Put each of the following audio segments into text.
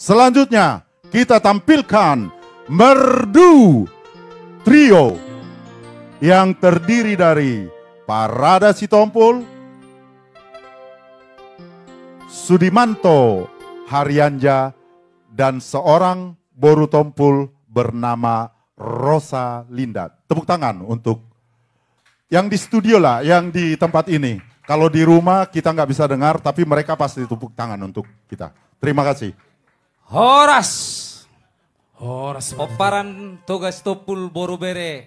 Selanjutnya kita tampilkan Merdu Trio yang terdiri dari Parada Sitompul, Sudimanto Haryanja, dan seorang Boru Tompul bernama Rosa Linda. Tepuk tangan untuk yang di studio lah, yang di tempat ini. Kalau di rumah kita nggak bisa dengar, tapi mereka pasti tepuk tangan untuk kita. Terima kasih. Horas peparan tugas Topul Borobere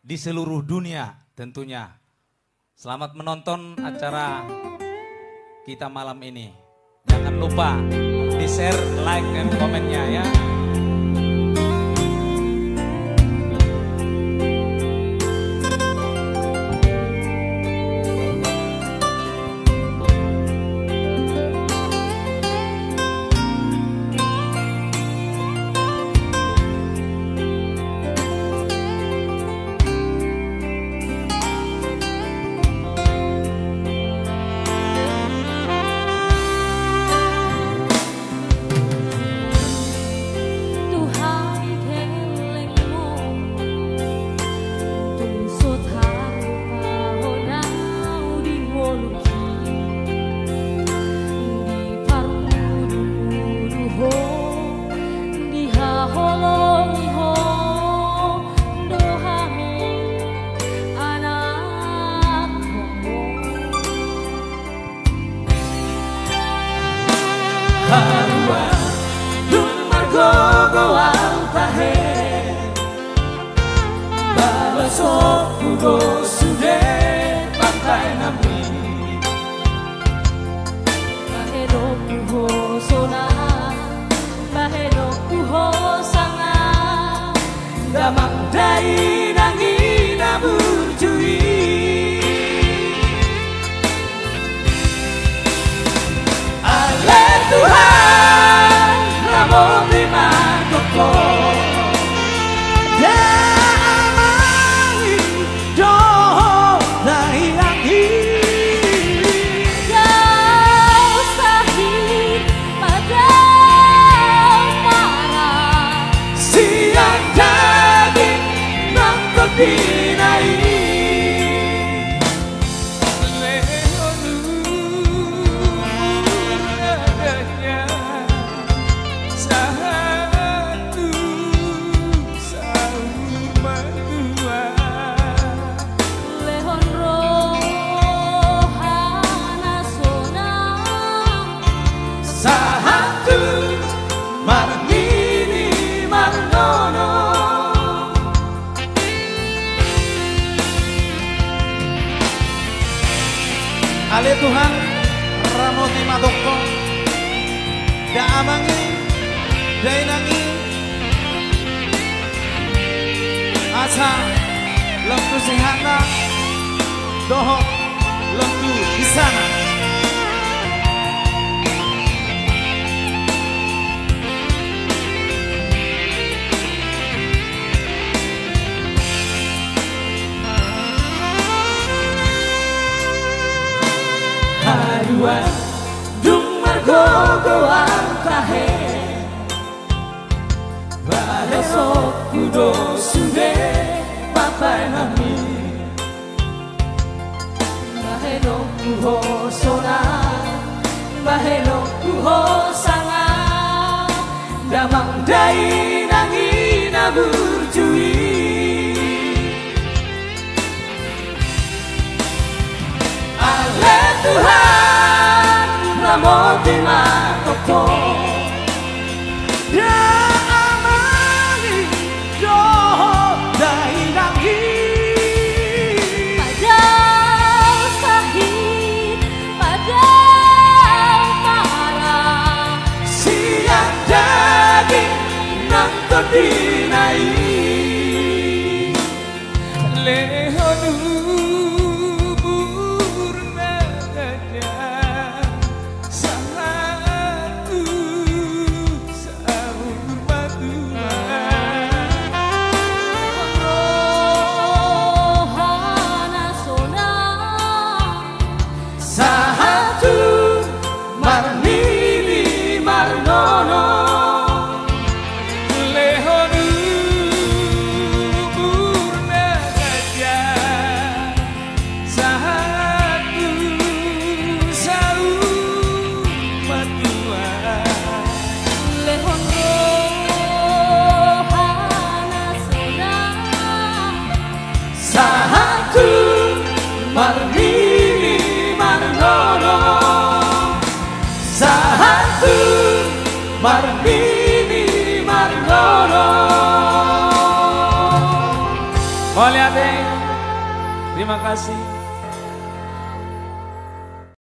di seluruh dunia tentunya. Selamat menonton acara kita malam ini. Jangan lupa di share, like, dan komennya ya. Ale Tuhan Ramoti Madoko Da Amangi Dainangi Asa Lemtu Sihana Doho Lemtu di sana. Haruan dung margo goang tahe Baresok kudo sude papai nami Baheno kuho sona Baheno kuho sanga Damang dai nangina burjui Ale Tuhan Ramoti Makoko Da Amani Doho Dainangi Padang Sahid Padang Marah Siang daging Nangkot dinai Lehonu Sahatu Marnini Marnono Marnini Margono Satu Marnini Margono. Boleh adek. Terima kasih.